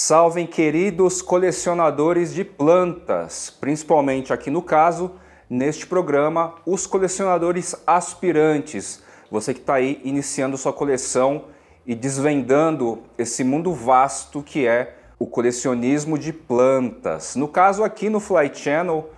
Salvem, queridos colecionadores de plantas, principalmente aqui no caso, neste programa, os colecionadores aspirantes. Você que está aí iniciando sua coleção e desvendando esse mundo vasto que é o colecionismo de plantas. No caso aqui no Fly Channel,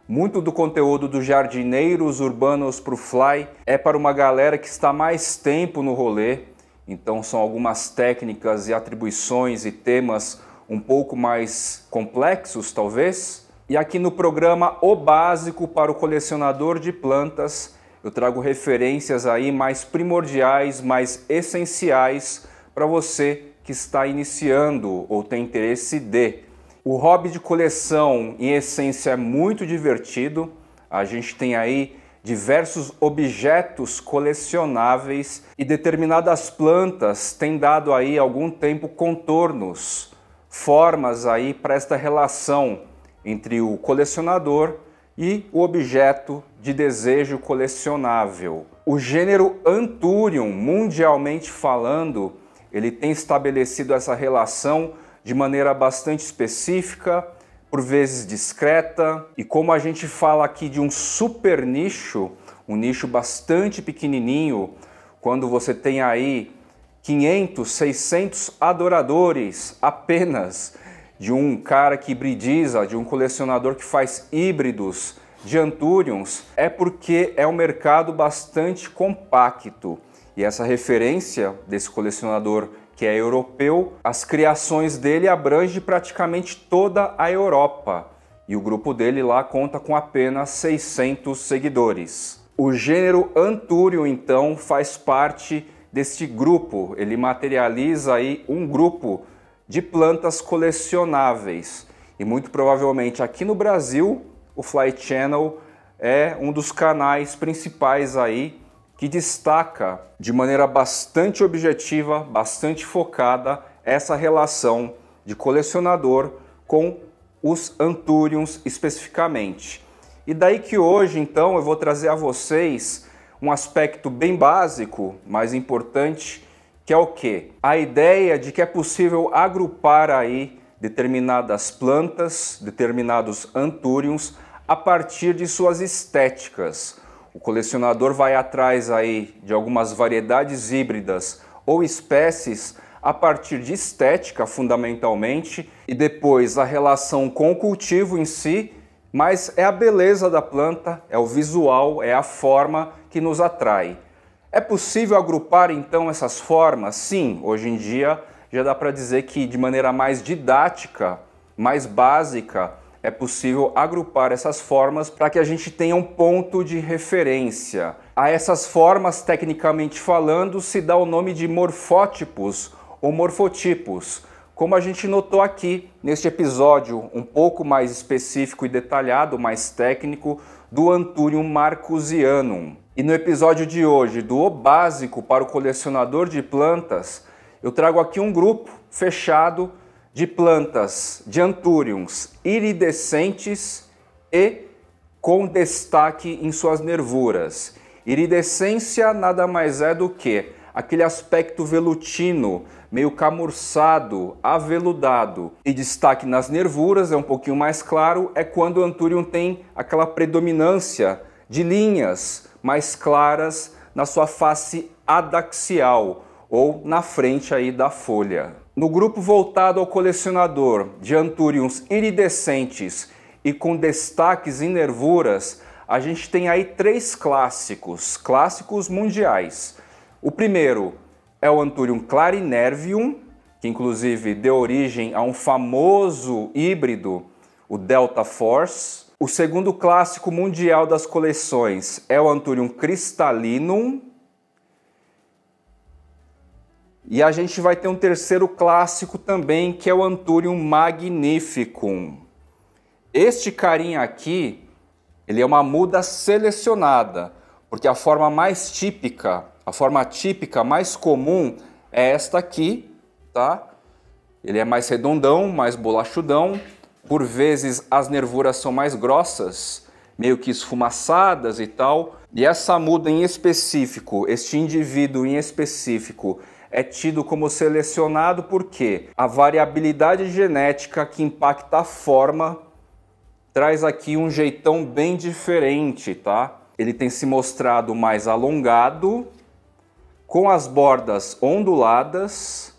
muito do conteúdo dos jardineiros urbanos para o Fly é para uma galera que está mais tempo no rolê. Então são algumas técnicas e atribuições e temas um pouco mais complexos, talvez. E aqui no programa O Básico para o Colecionador de Plantas, eu trago referências aí mais primordiais, mais essenciais para você que está iniciando ou tem interesse de. O hobby de coleção, em essência, é muito divertido. A gente tem aí diversos objetos colecionáveis e determinadas plantas têm dado aí algum tempo contornos, formas aí para esta relação entre o colecionador e o objeto de desejo colecionável. O gênero Anthurium, mundialmente falando, ele tem estabelecido essa relação de maneira bastante específica, por vezes discreta, e como a gente fala aqui de um super nicho, um nicho bastante pequenininho, quando você tem aí 500, 600 adoradores apenas de um cara que hibridiza, de um colecionador que faz híbridos de Anthuriums, é porque é um mercado bastante compacto. E essa referência desse colecionador que é europeu, as criações dele abrangem praticamente toda a Europa. E o grupo dele lá conta com apenas 600 seguidores. O gênero Anthurium, então, faz parte deste grupo. Ele materializa aí um grupo de plantas colecionáveis. E muito provavelmente aqui no Brasil, o Fly Channel é um dos canais principais aí que destaca de maneira bastante objetiva, bastante focada, essa relação de colecionador com os Anthuriums especificamente. E daí que hoje, então, eu vou trazer a vocês um aspecto bem básico, mas importante, que é o quê? A ideia de que é possível agrupar aí determinadas plantas, determinados Anthuriums, a partir de suas estéticas. O colecionador vai atrás aí de algumas variedades híbridas ou espécies a partir de estética, fundamentalmente, e depois a relação com o cultivo em si, mas é a beleza da planta, é o visual, é a forma que nos atrai. É possível agrupar então essas formas? Sim, hoje em dia já dá para dizer que de maneira mais didática, mais básica, é possível agrupar essas formas para que a gente tenha um ponto de referência. A essas formas, tecnicamente falando, se dá o nome de morfótipos ou morfotipos, como a gente notou aqui neste episódio um pouco mais específico e detalhado, mais técnico, do Anthurium marcusianum. E no episódio de hoje do O Básico para o Colecionador de Plantas, eu trago aqui um grupo fechado de plantas de Anthuriums iridescentes e com destaque em suas nervuras. Iridescência nada mais é do que aquele aspecto velutino, meio camurçado, aveludado. E destaque nas nervuras, é um pouquinho mais claro, é quando o Anthurium tem aquela predominância de linhas mais claras na sua face adaxial, ou na frente aí da folha. No grupo voltado ao colecionador de Anthuriums iridescentes e com destaques em nervuras, a gente tem aí três clássicos mundiais. O primeiro é o Anthurium clarinervium, que inclusive deu origem a um famoso híbrido, o Delta Force. O segundo clássico mundial das coleções é o Anthurium crystallinum. E a gente vai ter um terceiro clássico também, que é o Anthurium magnificum. Este carinha aqui, ele é uma muda selecionada, porque a forma mais típica, a forma típica mais comum é esta aqui, tá? Ele é mais redondão, mais bolachudão, por vezes as nervuras são mais grossas, meio que esfumaçadas e tal. E essa muda em específico, este indivíduo em específico, é tido como selecionado porque a variabilidade genética que impacta a forma traz aqui um jeitão bem diferente, tá? Ele tem se mostrado mais alongado, com as bordas onduladas,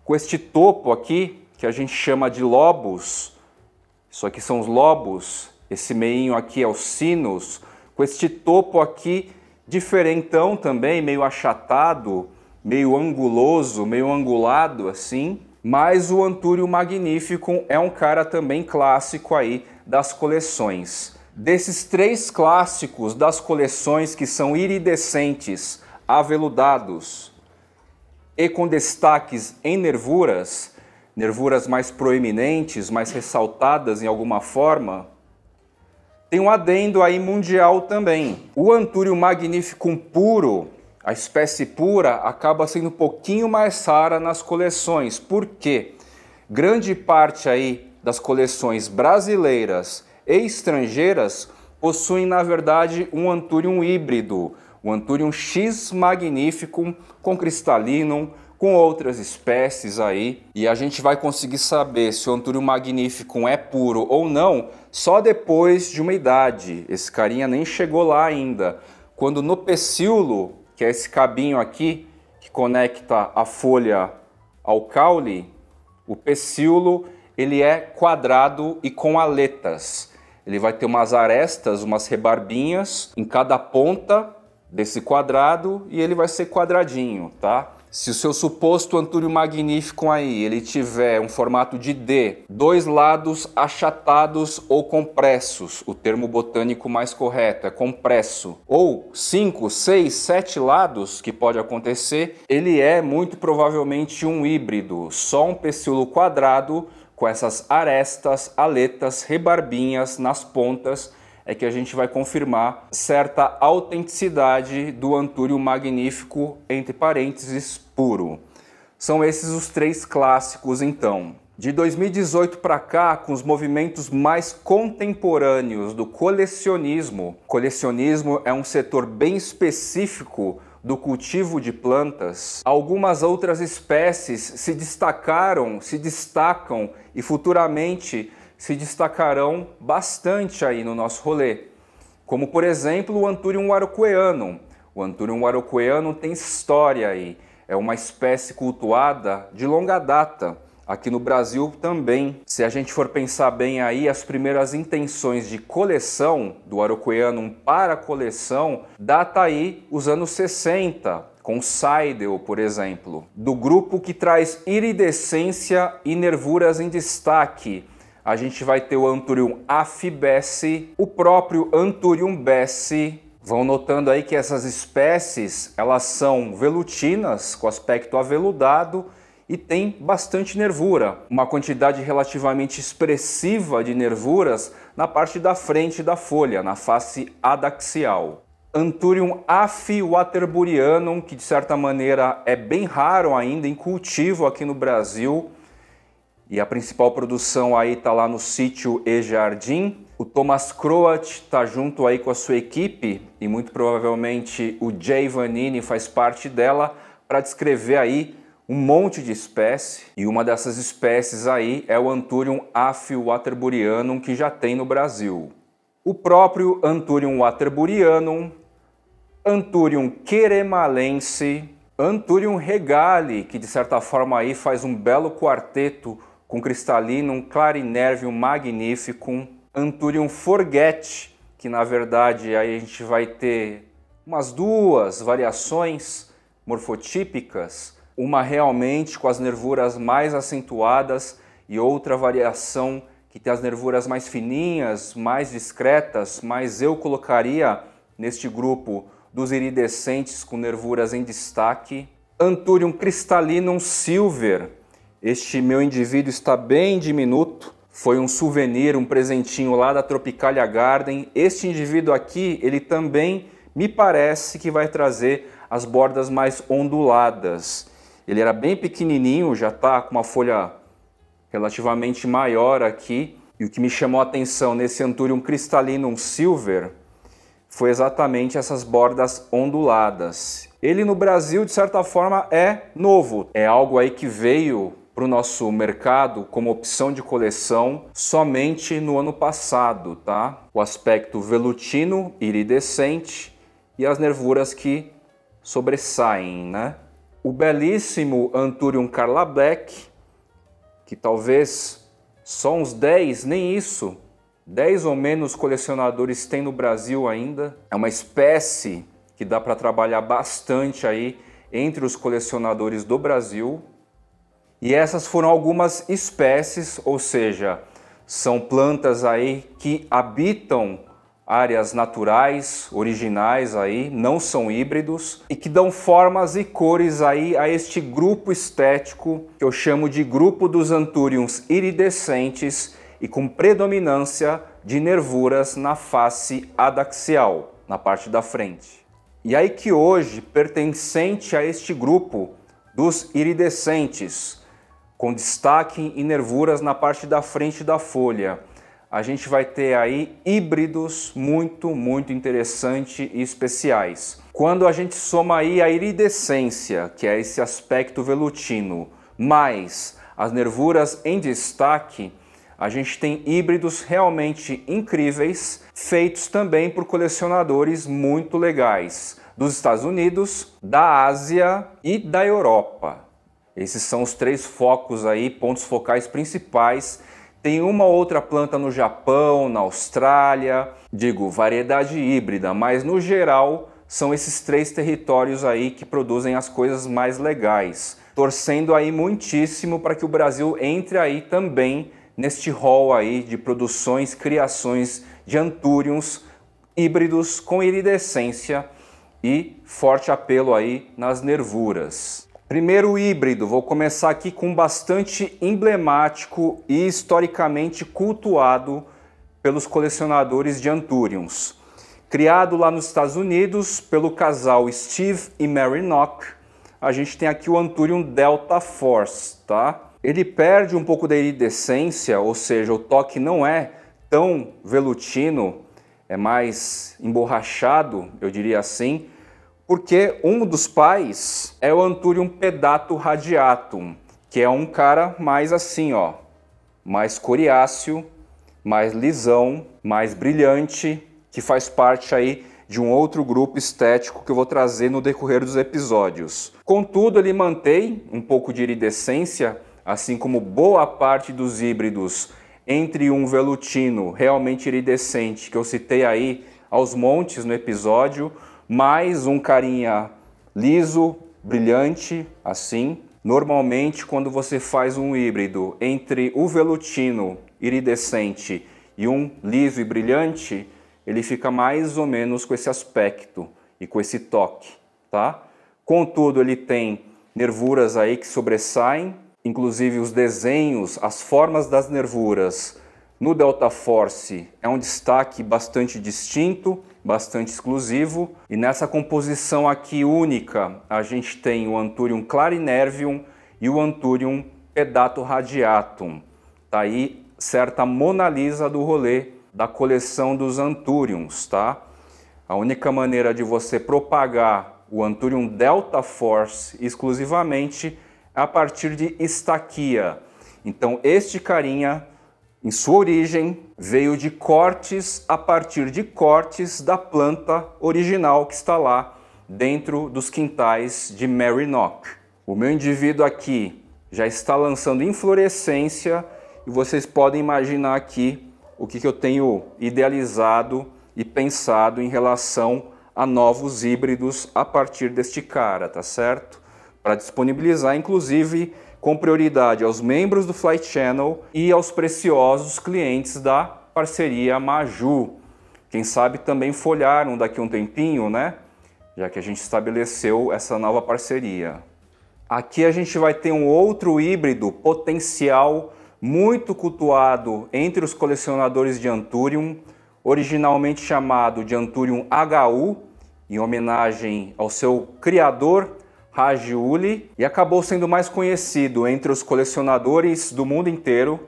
com este topo aqui, que a gente chama de lobos. Isso aqui são os lobos, esse meinho aqui é os sinos, com este topo aqui diferentão também, meio achatado, meio anguloso, meio angulado assim. Mas o Anthurium magnificum é um cara também clássico aí das coleções. Desses três clássicos das coleções que são iridescentes, aveludados e com destaques em nervuras, nervuras mais proeminentes, mais ressaltadas em alguma forma, tem um adendo aí mundial também. O Anthurium magnificum puro, a espécie pura, acaba sendo um pouquinho mais rara nas coleções. Por quê? Grande parte aí das coleções brasileiras e estrangeiras possuem, na verdade, um Anthurium híbrido, o Anthurium X magnificum com Crystallinum, com outras espécies aí, e a gente vai conseguir saber se o Anthurium magnificum é puro ou não só depois de uma idade. Esse carinha nem chegou lá ainda. Quando no pecíolo, que é esse cabinho aqui que conecta a folha ao caule, o pecíolo ele é quadrado e com aletas. Ele vai ter umas arestas, umas rebarbinhas em cada ponta desse quadrado e ele vai ser quadradinho, tá? Se o seu suposto Anthurium magnificum aí ele tiver um formato de D, dois lados achatados ou compressos, o termo botânico mais correto é compresso, ou 5, 6, 7 lados, que pode acontecer, ele é muito provavelmente um híbrido, só um pecíolo quadrado com essas arestas, aletas, rebarbinhas nas pontas, é que a gente vai confirmar certa autenticidade do Anthurium magnificum, entre parênteses, puro. São esses os três clássicos, então. De 2018 para cá, com os movimentos mais contemporâneos do colecionismo, colecionismo é um setor bem específico do cultivo de plantas, algumas outras espécies se destacam e futuramente se destacarão bastante aí no nosso rolê, como por exemplo o Anthurium araucoianum. O Anthurium araucoianum tem história aí, é uma espécie cultuada de longa data, aqui no Brasil também. Se a gente for pensar bem aí, as primeiras intenções de coleção do araucoianum para coleção data aí os anos 60, com Seidel, por exemplo, do grupo que traz iridescência e nervuras em destaque. A gente vai ter o Anthurium afibesse, o próprio Anthurium bessi. Vão notando aí que essas espécies, elas são velutinas, com aspecto aveludado e tem bastante nervura. Uma quantidade relativamente expressiva de nervuras na parte da frente da folha, na face adaxial. Anthurium afiwaterburyanum, que de certa maneira é bem raro ainda em cultivo aqui no Brasil, e a principal produção aí está lá no sítio E Jardim. O Thomas Croat está junto aí com a sua equipe e muito provavelmente o Jay Vanini faz parte dela para descrever aí um monte de espécie. E uma dessas espécies aí é o Anthurium afiwaterburyanum que já tem no Brasil. O próprio Anthurium waterburyanum, Anthurium queremalense, Anthurium regale, que de certa forma aí faz um belo quarteto com Crystallinum, Clarinervium magnificum, Anthurium forget, que na verdade aí a gente vai ter umas duas variações morfotípicas, uma realmente com as nervuras mais acentuadas e outra variação que tem as nervuras mais fininhas, mais discretas, mas eu colocaria neste grupo dos iridescentes com nervuras em destaque. Anthurium Crystallinum silver. Este meu indivíduo está bem diminuto, foi um souvenir, um presentinho lá da Tropicalia Garden. Este indivíduo aqui, ele também me parece que vai trazer as bordas mais onduladas. Ele era bem pequenininho, já está com uma folha relativamente maior aqui. E o que me chamou a atenção nesse Anthurium Crystallinum silver foi exatamente essas bordas onduladas. ele no Brasil, de certa forma, é novo. É algo aí que veio para o nosso mercado como opção de coleção somente no ano passado, tá? O aspecto velutino, iridescente e as nervuras que sobressaem, né? O belíssimo Anthurium Carla Black, que talvez só uns 10, nem isso, 10 ou menos colecionadores têm no Brasil ainda. É uma espécie que dá para trabalhar bastante aí entre os colecionadores do Brasil. E essas foram algumas espécies, ou seja, são plantas aí que habitam áreas naturais, originais aí, não são híbridos e que dão formas e cores aí a este grupo estético que eu chamo de grupo dos Anthuriums iridescentes e com predominância de nervuras na face adaxial, na parte da frente. E aí que hoje, pertencente a este grupo dos iridescentes, com destaque em nervuras na parte da frente da folha, a gente vai ter aí híbridos muito interessantes e especiais. Quando a gente soma aí a iridescência, que é esse aspecto velutino, mais as nervuras em destaque, a gente tem híbridos realmente incríveis, feitos também por colecionadores muito legais, dos Estados Unidos, da Ásia e da Europa. Esses são os 3 focos aí, pontos focais principais. Tem uma outra planta no Japão, na Austrália, digo, variedade híbrida, mas no geral são esses 3 territórios aí que produzem as coisas mais legais. Torcendo aí muitíssimo para que o Brasil entre aí também neste hall aí de produções, criações de Anthuriums híbridos com iridescência e forte apelo aí nas nervuras. Primeiro híbrido, vou começar aqui com bastante emblemático e historicamente cultuado pelos colecionadores de Anthuriums. Criado lá nos Estados Unidos pelo casal Steve e Mary Nock, a gente tem aqui o Anthurium Delta Force, tá? Ele perde um pouco da iridescência, ou seja, o toque não é tão velutino, é mais emborrachado, eu diria assim, porque um dos pais é o Anthurium Pedato Radiatum, que é um cara mais assim, ó, mais coriáceo, mais lisão, mais brilhante, que faz parte aí de um outro grupo estético que eu vou trazer no decorrer dos episódios. Contudo, ele mantém um pouco de iridescência, assim como boa parte dos híbridos, entre um velutino realmente iridescente, que eu citei aí aos montes no episódio, mais um carinha liso, brilhante, assim. Normalmente, quando você faz um híbrido entre o velutino iridescente e um liso e brilhante, ele fica mais ou menos com esse aspecto e com esse toque, tá? Contudo, ele tem nervuras aí que sobressaem, inclusive os desenhos, as formas das nervuras no Delta Force é um destaque bastante distinto, bastante exclusivo. E nessa composição aqui única, a gente tem o Anthurium Clarinervium e o Anthurium Pedato Radiatum. Tá aí certa Mona Lisa do rolê da coleção dos Anthuriums, tá? A única maneira de você propagar o Anthurium Delta Force exclusivamente é a partir de estaquia. Então este carinha, em sua origem, veio de cortes a partir de cortes da planta original que está lá dentro dos quintais de Mary Nock. O meu indivíduo aqui já está lançando inflorescência e vocês podem imaginar aqui o que eu tenho idealizado e pensado em relação a novos híbridos a partir deste cara, tá certo? Para disponibilizar, inclusive, com prioridade aos membros do Flight Channel e aos preciosos clientes da parceria Maju. Quem sabe também folharam daqui a um tempinho, né? Já que a gente estabeleceu essa nova parceria. Aqui a gente vai ter um outro híbrido potencial muito cultuado entre os colecionadores de Anthurium, originalmente chamado de Anthurium HU, em homenagem ao seu criador, Rajiuli, e acabou sendo mais conhecido entre os colecionadores do mundo inteiro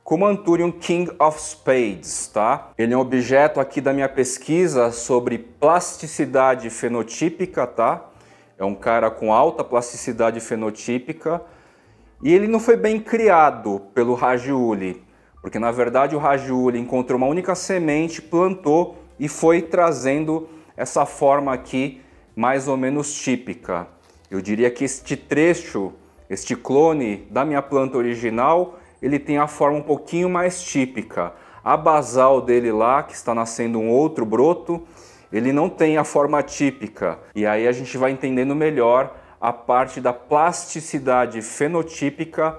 como Anthurium King of Spades, tá? Ele é um objeto aqui da minha pesquisa sobre plasticidade fenotípica, tá? É um cara com alta plasticidade fenotípica e ele não foi bem criado pelo Rajiuli, porque na verdade o Rajiuli encontrou uma única semente, plantou e foi trazendo essa forma aqui mais ou menos típica. Eu diria que este trecho, este clone da minha planta original, ele tem a forma um pouquinho mais típica. A basal dele lá, que está nascendo um outro broto, ele não tem a forma típica. E aí a gente vai entendendo melhor a parte da plasticidade fenotípica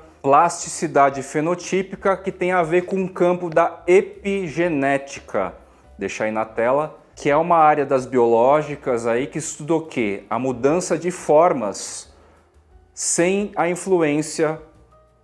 que tem a ver com o campo da epigenética. Deixa aí na tela, que é uma área das biológicas aí que estuda o quê? A mudança de formas sem a influência,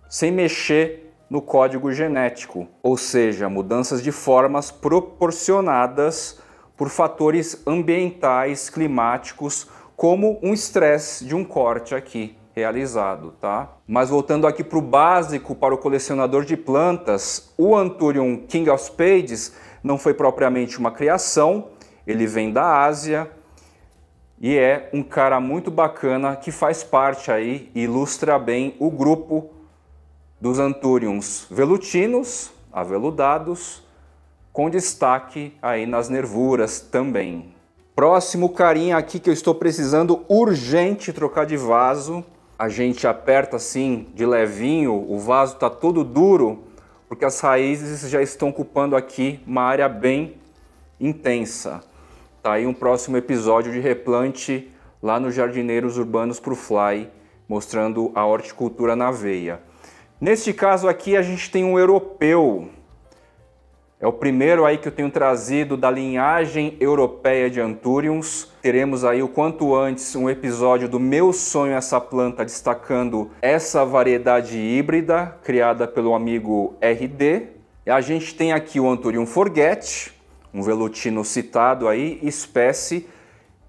sem mexer no código genético, ou seja, mudanças de formas proporcionadas por fatores ambientais, climáticos, como um estresse de um corte aqui realizado, tá? Mas voltando aqui para o básico, para o colecionador de plantas, o Anthurium King of Spades não foi propriamente uma criação, ele vem da Ásia e é um cara muito bacana que faz parte aí, ilustra bem o grupo dos Anthuriums velutinos, aveludados, com destaque aí nas nervuras também. Próximo carinha aqui que eu estou precisando urgente trocar de vaso. A gente aperta assim de levinho, o vaso está todo duro, porque as raízes já estão ocupando aqui uma área bem intensa. Tá aí um próximo episódio de replante lá nos Jardineiros Urbanos pro Fly, mostrando a horticultura na veia. Neste caso aqui a gente tem um europeu. É o primeiro aí que eu tenho trazido da linhagem europeia de Anthuriums. Teremos aí o quanto antes um episódio do Meu Sonho Essa Planta, destacando essa variedade híbrida criada pelo amigo RD. E a gente tem aqui o Anthurium Forget, um velutino citado aí, espécie,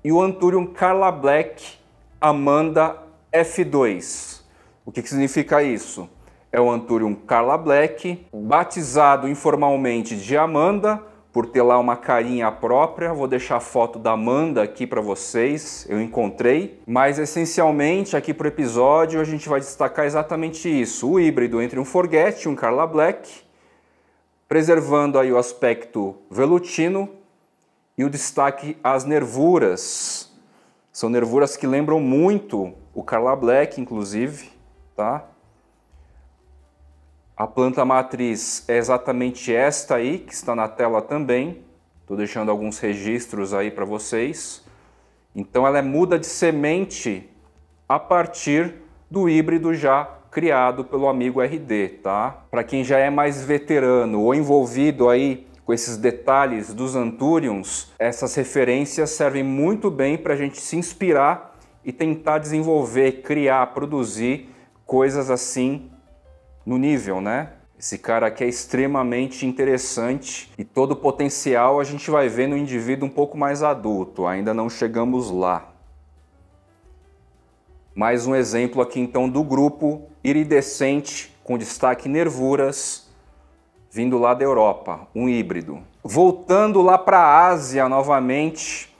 e o Anthurium Carla Black Amanda F2. O que significa isso? É o Anthurium Carla Black, batizado informalmente de Amanda, por ter lá uma carinha própria. Vou deixar a foto da Amanda aqui para vocês, eu encontrei. Mas essencialmente aqui para o episódio a gente vai destacar exatamente isso, o híbrido entre um Forget e um Carla Black, preservando aí o aspecto velutino e o destaque às nervuras. São nervuras que lembram muito o Carla Black, inclusive, tá? A planta matriz é exatamente esta aí, que está na tela também. Estou deixando alguns registros aí para vocês. Então ela é muda de semente a partir do híbrido já criado pelo amigo RD, tá? Para quem já é mais veterano ou envolvido aí com esses detalhes dos Anthuriums, essas referências servem muito bem para a gente se inspirar e tentar desenvolver, criar, produzir coisas assim no nível, né? Esse cara aqui é extremamente interessante e todo o potencial a gente vai ver no indivíduo um pouco mais adulto, ainda não chegamos lá. Mais um exemplo aqui então do grupo iridescente com destaque nervuras, vindo lá da Europa, um híbrido. Voltando lá para a Ásia novamente,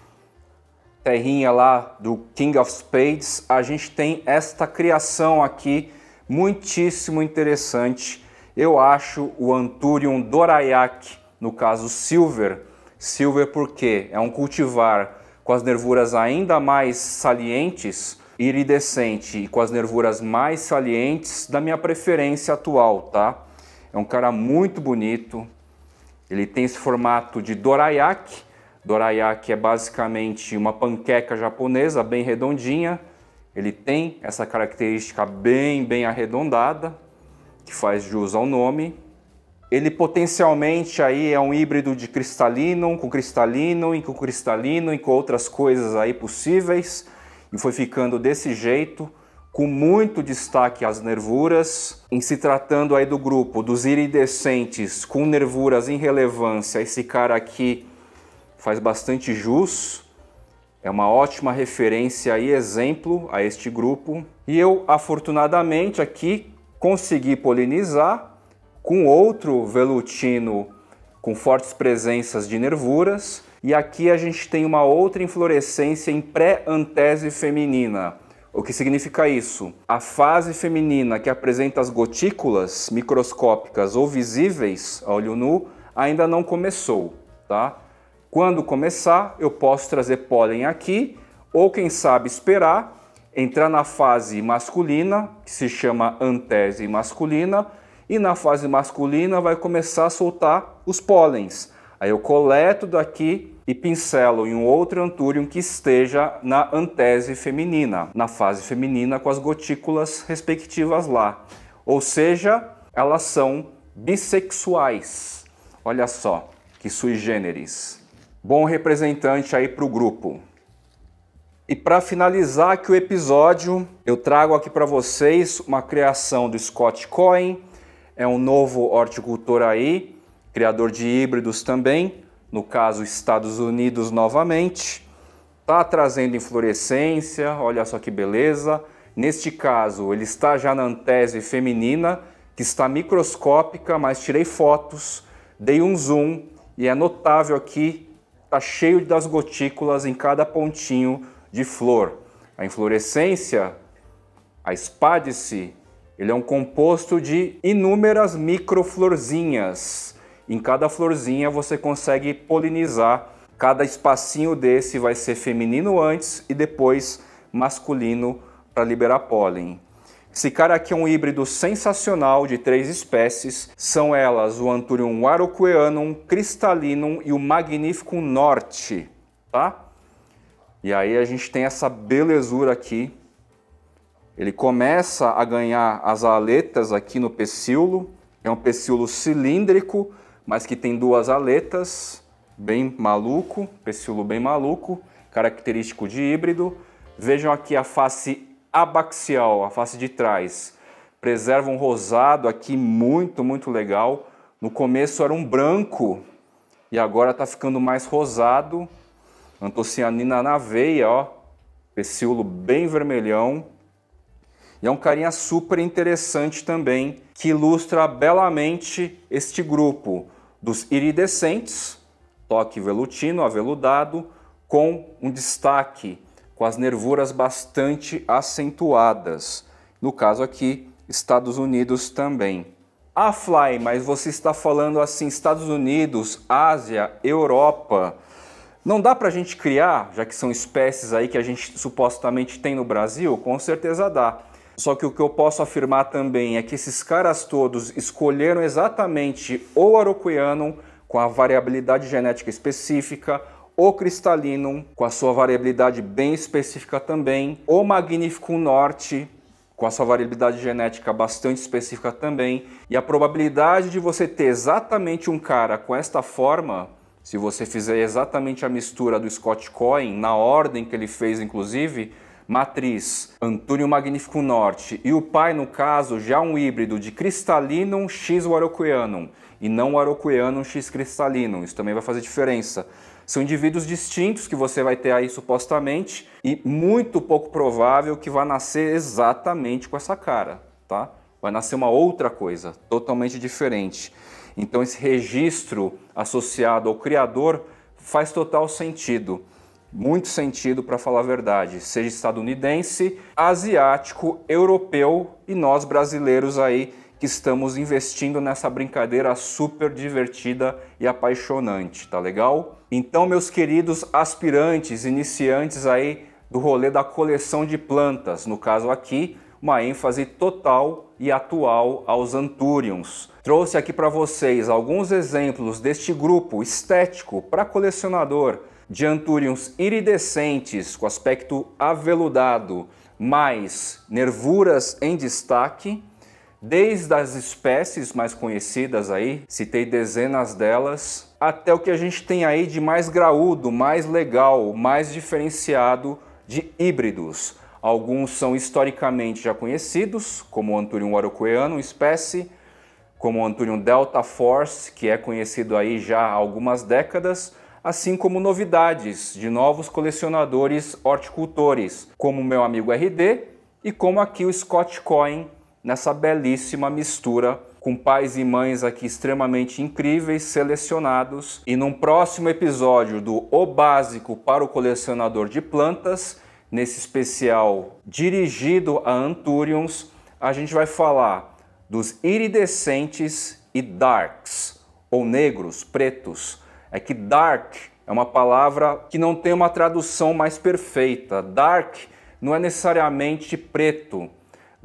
terrinha lá do King of Spades, a gente tem esta criação aqui muitíssimo interessante. Eu acho o Anthurium Dorayak, no caso Silver. Silver porque é um cultivar com as nervuras ainda mais salientes, iridescente e com as nervuras mais salientes da minha preferência atual, tá? É um cara muito bonito. Ele tem esse formato de Dorayak. Dorayak é basicamente uma panqueca japonesa bem redondinha. Ele tem essa característica bem arredondada, que faz jus ao nome. Ele potencialmente aí é um híbrido de cristalino com cristalino e com cristalino e com outras coisas aí possíveis. E foi ficando desse jeito, com muito destaque às nervuras. Em se tratando aí do grupo dos iridescentes com nervuras em relevância, esse cara aqui faz bastante jus. É uma ótima referência e exemplo a este grupo. E eu, afortunadamente, aqui consegui polinizar com outro velutino com fortes presenças de nervuras. E aqui a gente tem uma outra inflorescência em pré-antese feminina. O que significa isso? A fase feminina que apresenta as gotículas microscópicas ou visíveis a olho nu ainda não começou, tá? Quando começar, eu posso trazer pólen aqui, ou quem sabe esperar, entrar na fase masculina, que se chama antese masculina, e na fase masculina vai começar a soltar os pólens. Aí eu coleto daqui e pincelo em um outro antúrium que esteja na antese feminina, na fase feminina com as gotículas respectivas lá. Ou seja, elas são bissexuais. Olha só, que sui generis. Bom representante aí para o grupo. E para finalizar aqui o episódio, eu trago aqui para vocês uma criação do Scott Cohen. É um novo horticultor aí, criador de híbridos também, no caso Estados Unidos novamente. Está trazendo inflorescência, olha só que beleza. Neste caso, ele está já na antese feminina, que está microscópica, mas tirei fotos, dei um zoom e é notável aqui, está cheio das gotículas em cada pontinho de flor. A inflorescência, a espádice, ele é um composto de inúmeras microflorzinhas. Em cada florzinha você consegue polinizar. Cada espacinho desse vai ser feminino antes e depois masculino para liberar pólen. Esse cara aqui é um híbrido sensacional de 3 espécies. São elas o Anthurium araucoianum, Crystallinum e o Magnificum Norte, tá? E aí a gente tem essa belezura aqui. Ele começa a ganhar as aletas aqui no pecíolo. É um pecíolo cilíndrico, mas que tem 2 aletas. Bem maluco, pecíolo bem maluco, característico de híbrido. Vejam aqui a face abaxial, a face de trás. Preserva um rosado aqui muito legal. No começo era um branco e agora está ficando mais rosado. Antocianina na veia, ó, pecíolo bem vermelhão. E é um carinha super interessante também, que ilustra belamente este grupo dos iridescentes, toque velutino, aveludado, com um destaque, com as nervuras bastante acentuadas. No caso aqui, Estados Unidos também. Ah, Fly, mas você está falando assim, Estados Unidos, Ásia, Europa. Não dá para a gente criar, já que são espécies aí que a gente supostamente tem no Brasil? Com certeza dá. Só que o que eu posso afirmar também é que esses caras todos escolheram exatamente o Araucoianum com a variabilidade genética específica, o Crystallinum com a sua variabilidade bem específica também, o Magnificum Norte com a sua variabilidade genética bastante específica também, e a probabilidade de você ter exatamente um cara com esta forma, se você fizer exatamente a mistura do Scott Cohen, na ordem que ele fez inclusive, matriz Anthurium Magnificum Norte, e o pai no caso já um híbrido de Crystallinum x Araucoianum, e não o Araucoianum x Crystallinum, isso também vai fazer diferença. São indivíduos distintos que você vai ter aí supostamente, e muito pouco provável que vá nascer exatamente com essa cara, tá? Vai nascer uma outra coisa, totalmente diferente. Então esse registro associado ao criador faz total sentido. Muito sentido para falar a verdade, seja estadunidense, asiático, europeu e nós brasileiros aí que estamos investindo nessa brincadeira super divertida e apaixonante, tá legal? Então, meus queridos aspirantes, iniciantes aí do rolê da coleção de plantas, no caso aqui, uma ênfase total e atual aos Anthuriums. Trouxe aqui para vocês alguns exemplos deste grupo estético para colecionador de Anthuriums iridescentes com aspecto aveludado, mais nervuras em destaque, desde as espécies mais conhecidas aí, citei dezenas delas, até o que a gente tem aí de mais graúdo, mais legal, mais diferenciado de híbridos. Alguns são historicamente já conhecidos, como o Anthurium araucoianum espécie, como o Anthurium delta force, que é conhecido aí já há algumas décadas, assim como novidades de novos colecionadores horticultores, como o meu amigo RD e como aqui o Scott Cohen, nessa belíssima mistura com pais e mães aqui extremamente incríveis, selecionados. E num próximo episódio do O Básico para o Colecionador de Plantas, nesse especial dirigido a Anthuriums, a gente vai falar dos iridescentes e darks, ou negros, pretos. É que dark é uma palavra que não tem uma tradução mais perfeita. Dark não é necessariamente preto.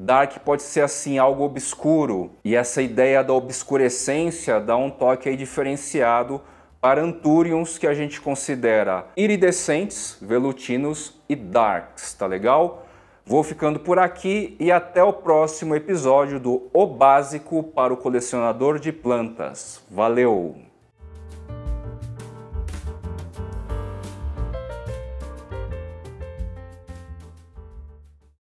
Dark pode ser assim, algo obscuro. E essa ideia da obscurecência dá um toque aí diferenciado para Anthuriums, que a gente considera iridescentes, velutinos e darks, tá legal? Vou ficando por aqui e até o próximo episódio do O Básico para o Colecionador de Plantas. Valeu!